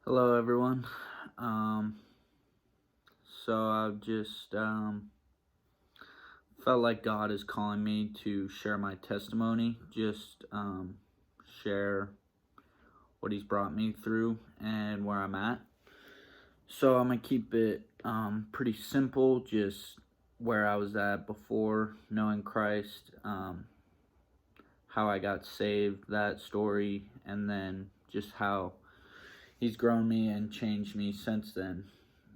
Hello, everyone. Um, so I've just felt like God is calling me to share my testimony, just share what He's brought me through and where I'm at. So I'm gonna keep it pretty simple, just where I was at before knowing Christ, how I got saved, that story, and then just how He's grown me and changed me since then.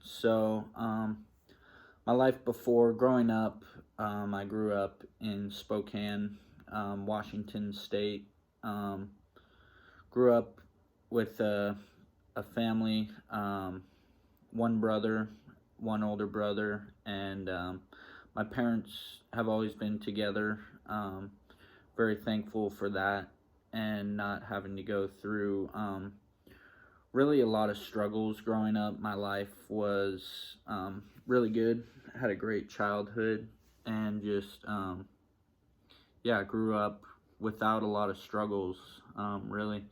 So, my life before growing up, I grew up in Spokane, Washington State. Um, Grew up with a family, one brother, one older brother, and my parents have always been together. Very thankful for that and not having to go through really a lot of struggles growing up. My life was really good. I had a great childhood and just, yeah, grew up without a lot of struggles, really.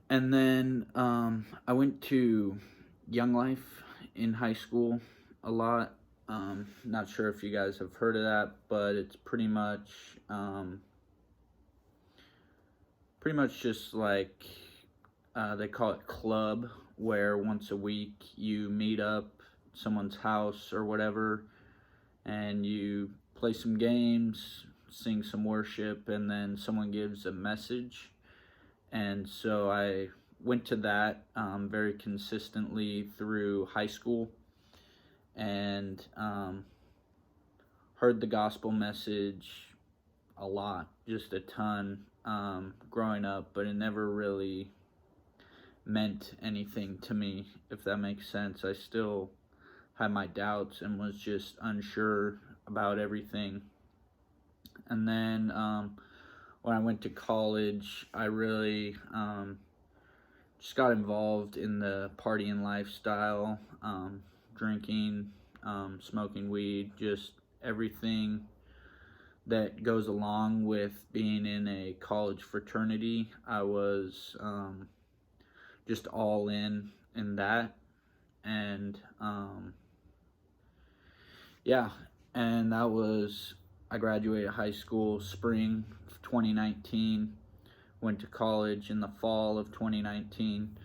And then I went to Young Life in high school a lot. Not sure if you guys have heard of that, but it's pretty much just like they call it club, where once a week you meet up at someone's house or whatever, and you play some games, sing some worship, and then someone gives a message. And so I went to that very consistently through high school and heard the gospel message a lot, just a ton, growing up, but it never really meant anything to me, if that makes sense. I still had my doubts and was just unsure about everything. And then when I went to college, I really just got involved in the partying lifestyle, drinking, smoking weed, just everything that goes along with being in a college fraternity. I was just all in that, and yeah, and that was, I graduated high school spring of 2019, went to college in the fall of 2019.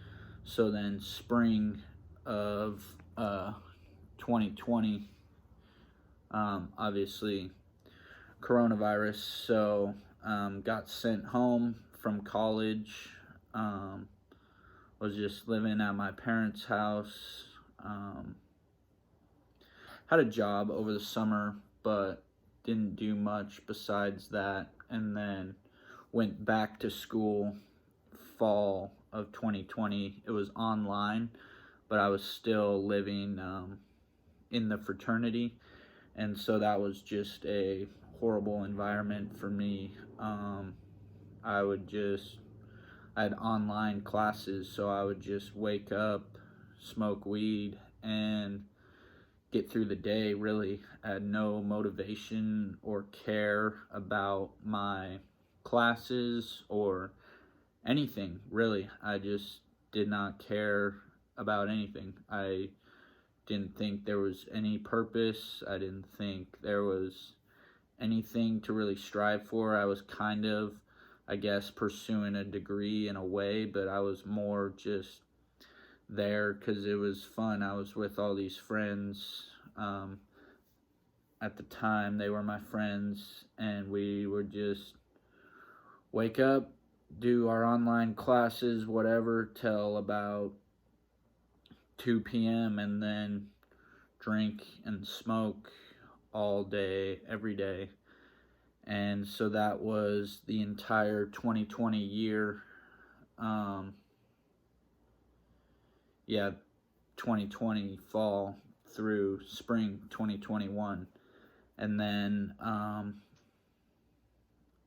So then spring of 2020, obviously coronavirus, so got sent home from college. Was just living at my parents' house. Had a job over the summer, but didn't do much besides that. And then went back to school fall of 2020. It was online, but I was still living in the fraternity. And so that was just a horrible environment for me. I would just, I had online classes, so I would just wake up, smoke weed, and get through the day. Really, I had no motivation or care about my classes or anything, really. I just did not care about anything. I didn't think there was any purpose. I didn't think there was anything to really strive for. I was kind of, I guess, pursuing a degree in a way, but I was more just there because it was fun. I was with all these friends. At the time, they were my friends, and we would just wake up, do our online classes, whatever, till about 2 p.m., and then drink and smoke all day, every day. And so that was the entire 2020 year. Yeah, 2020 fall through spring 2021. And then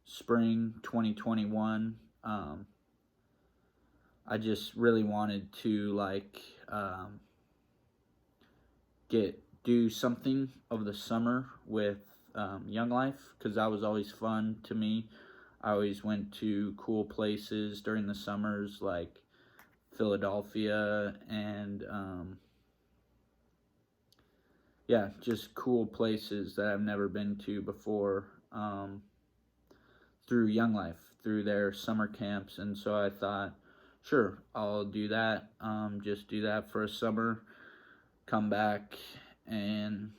spring 2021, I just really wanted to do something over the summer with Young Life, because that was always fun to me. I always went to cool places during the summers, like Philadelphia, and yeah, just cool places that I've never been to before, through Young Life, through their summer camps. And so I thought, sure, I'll do that. Just do that for a summer, come back and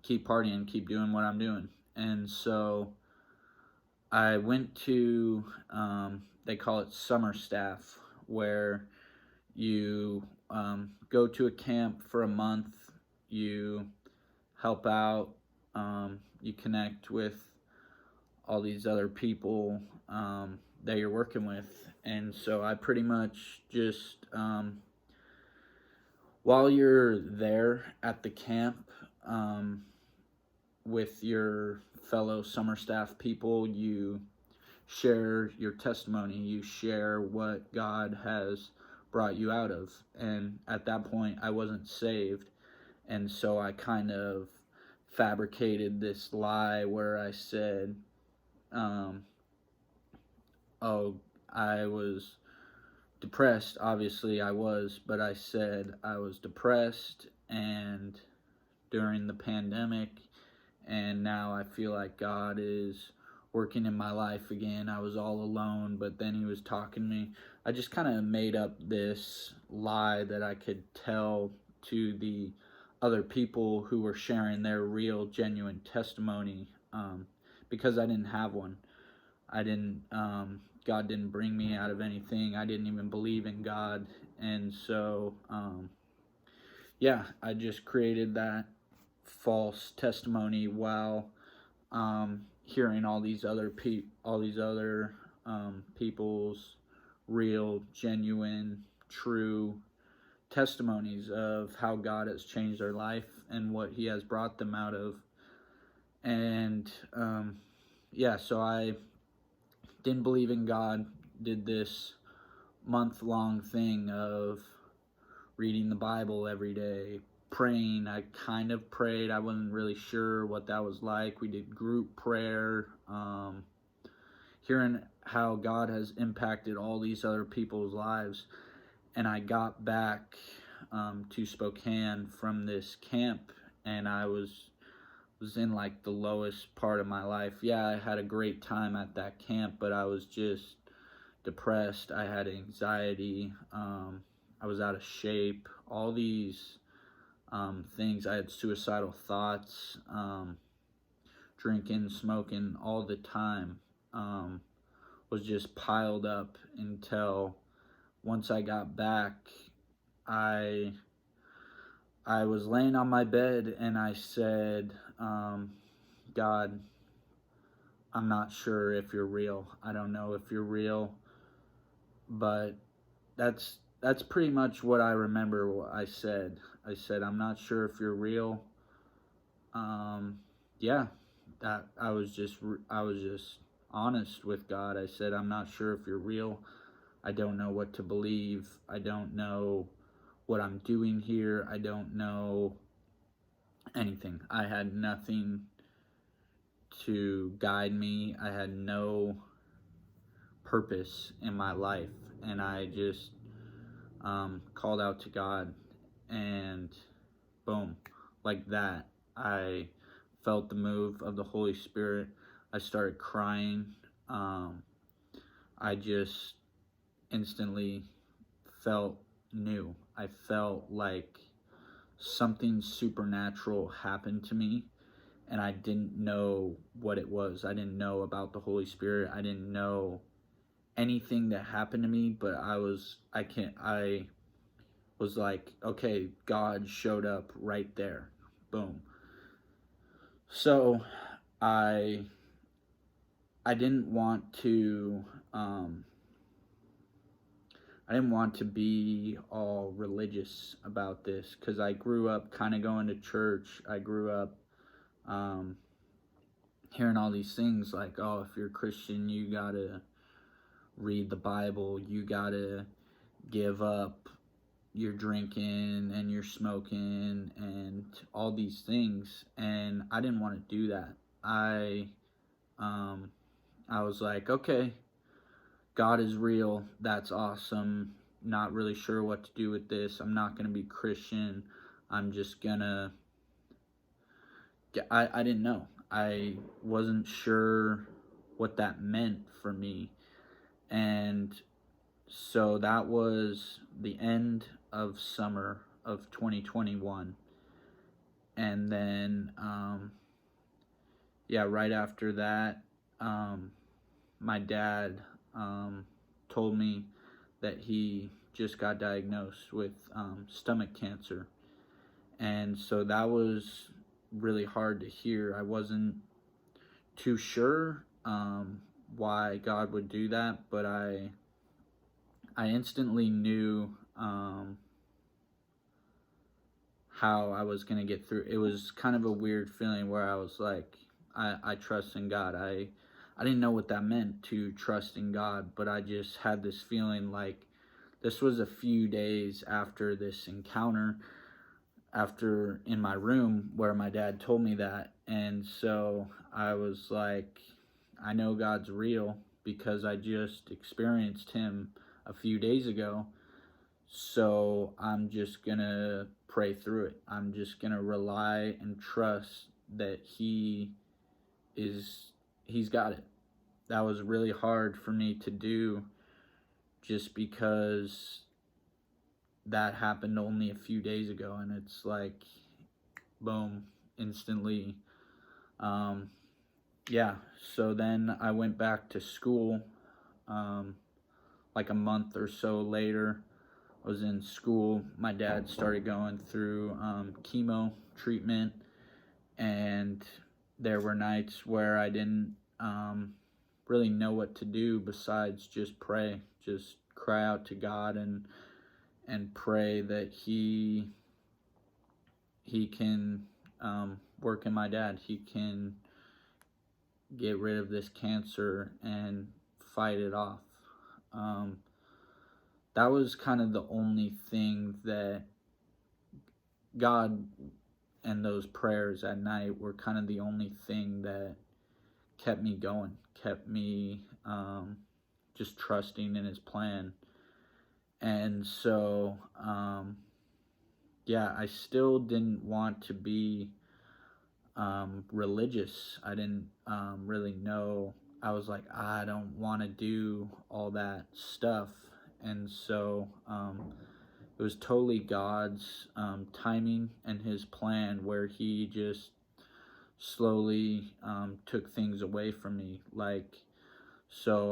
keep partying, keep doing what I'm doing. And so I went to, they call it summer staff, where you go to a camp for a month, you help out, you connect with all these other people that you're working with. And so I pretty much just, while you're there at the camp, with your fellow summer staff people, you share your testimony, you share what God has brought you out of. And at that point, I wasn't saved. And so I kind of fabricated this lie where I said, oh, I was depressed. Obviously, I was, but I said I was depressed and during the pandemic, and now I feel like God is working in my life again. I was all alone, but then he was talking to me. I just kind of made up this lie that I could tell to the other people who were sharing their real, genuine testimony, because I didn't have one. I didn't, God didn't bring me out of anything. I didn't even believe in God. And so, yeah, I just created that false testimony while hearing all these other people's real, genuine, true testimonies of how God has changed their life and what he has brought them out of. And yeah, so I didn't believe in God, did this month-long thing of reading the Bible every day, praying. I kind of prayed. I wasn't really sure what that was like. We did group prayer, hearing how God has impacted all these other people's lives. And I got back to Spokane from this camp, and I was in like the lowest part of my life. Yeah, I had a great time at that camp, but I was just depressed. I had anxiety. I was out of shape. All these things. I had suicidal thoughts, drinking, smoking all the time, was just piled up until once I got back, I was laying on my bed and I said, God, I'm not sure if you're real. I don't know if you're real, but that's pretty much what I remember what I said. I said, I'm not sure if you're real. Yeah, that I was just honest with God. I said, I'm not sure if you're real. I don't know what to believe. I don't know what I'm doing here. I don't know anything. I had nothing to guide me. I had no purpose in my life. And I just called out to God, and boom, like that, I felt the move of the Holy Spirit. I started crying. I just instantly felt new. I felt like something supernatural happened to me, and I didn't know what it was. I didn't know about the Holy Spirit. I didn't know anything that happened to me, but I was like, okay, God showed up right there. Boom. So I didn't want to be all religious about this, because I grew up kind of going to church. I grew up hearing all these things like, oh, if you're a Christian, you gotta read the Bible, you gotta give up your drinking and your smoking and all these things. And I didn't want to do that. I was like, okay, God is real. That's awesome. not really sure what to do with this. I'm not going to be Christian. I'm just going to, I didn't know. I wasn't sure what that meant for me. And so that was the end of summer of 2021. And then, right after that, my dad told me that he just got diagnosed with stomach cancer. And so that was really hard to hear. I wasn't too sure why God would do that, but I instantly knew how I was going to get through. It was kind of a weird feeling where I was like, I trust in God. I didn't know what that meant, to trust in God, but I just had this feeling like this was a few days after this encounter, after in my room where my dad told me that. And so I was like, I know God's real because I just experienced him a few days ago. So I'm just going to pray through it. I'm just going to rely and trust that he's got it. That was really hard for me to do just because that happened only a few days ago, and it's like, boom, instantly. So then I went back to school, like a month or so later. I was in school. My dad started going through chemo treatment, and there were nights where I didn't really know what to do besides just pray, just cry out to God and pray that he can work in my dad. He can get rid of this cancer and fight it off. That was kind of the only thing that God and those prayers at night were kind of the only thing that kept me going, kept me just trusting in his plan. And so, I still didn't want to be religious. I didn't really know. I was like, I don't want to do all that stuff. And so it was totally God's timing and his plan, where he just slowly took things away from me. So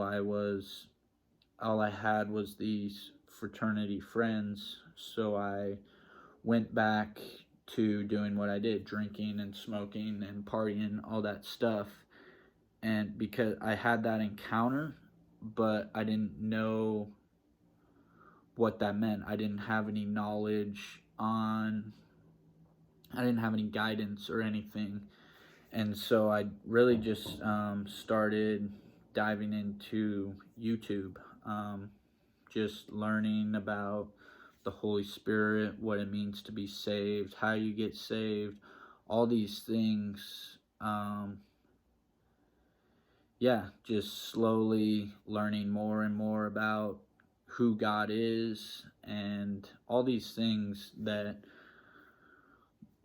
all I had was these fraternity friends. So I went back to doing what I did, drinking and smoking and partying, all that stuff. And because I had that encounter, but I didn't know what that meant. I didn't have any knowledge I didn't have any guidance or anything. And so I really just started diving into YouTube, just learning about the Holy Spirit, what it means to be saved, how you get saved, all these things. Just slowly learning more and more about who God is and all these things that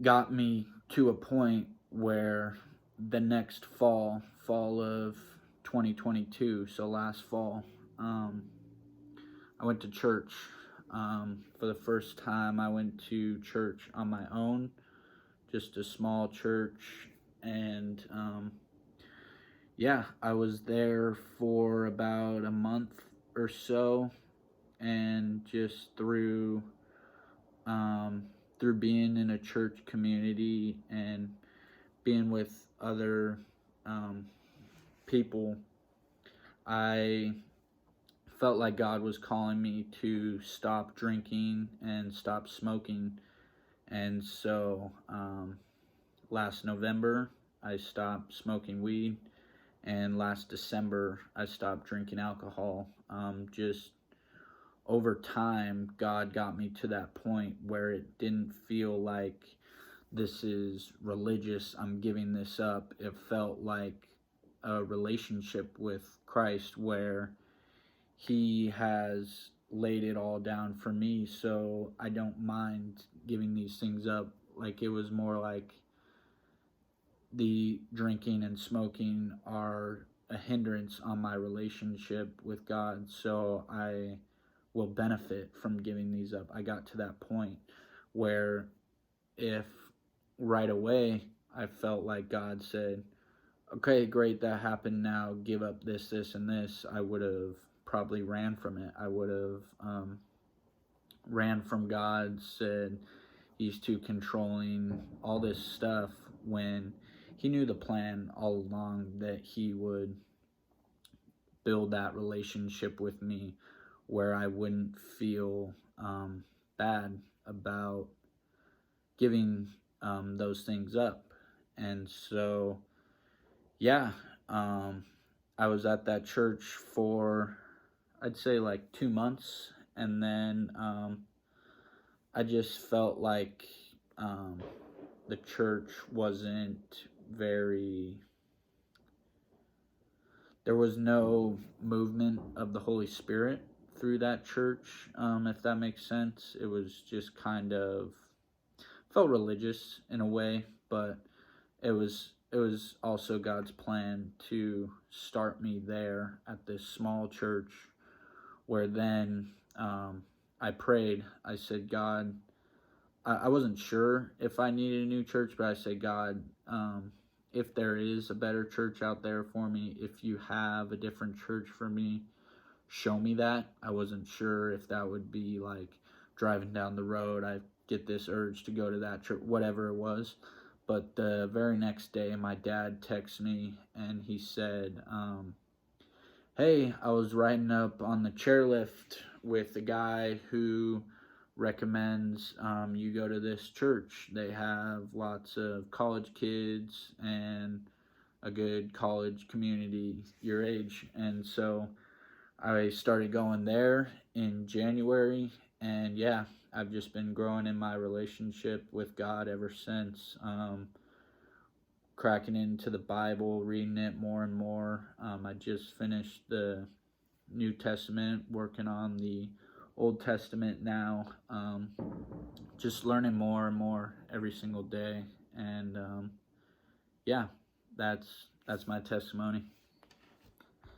got me to a point where the next fall of 2022, so last fall, I went to church. For the first time, I went to church on my own, just a small church, and I was there for about a month or so, and just through being in a church community and being with other people, I felt like God was calling me to stop drinking and stop smoking. And so last November, I stopped smoking weed, and last December, I stopped drinking alcohol. Just over time, God got me to that point where it didn't feel like this is religious, I'm giving this up. It felt like a relationship with Christ where he has laid it all down for me, so I don't mind giving these things up. Like, it was more like the drinking and smoking are a hindrance on my relationship with God, so I will benefit from giving these up. I got to that point where if right away I felt like God said, okay, great, that happened, now give up this, this, and this, I would have probably ran from it. I would have ran from God, said he's too controlling, all this stuff, when he knew the plan all along, that he would build that relationship with me where I wouldn't feel bad about giving those things up. And so, yeah, I was at that church for, I'd say, like 2 months, and then I just felt like the church wasn't very, there was no movement of the Holy Spirit through that church, if that makes sense. It was just kind of, felt religious in a way, but it was also God's plan to start me there at this small church, where then I prayed. I said, God, I wasn't sure if I needed a new church, but I said, God, if there is a better church out there for me, if you have a different church for me, show me that. I wasn't sure if that would be like driving down the road, I get this urge to go to that church, whatever it was. But the very next day, my dad texted me and he said, hey, I was riding up on the chairlift with a guy who recommends you go to this church. They have lots of college kids and a good college community your age. And so I started going there in January, and yeah, I've just been growing in my relationship with God ever since. Cracking into the Bible, reading it more and more. I just finished the New Testament, working on the Old Testament now. Just learning more and more every single day, and yeah, that's my testimony.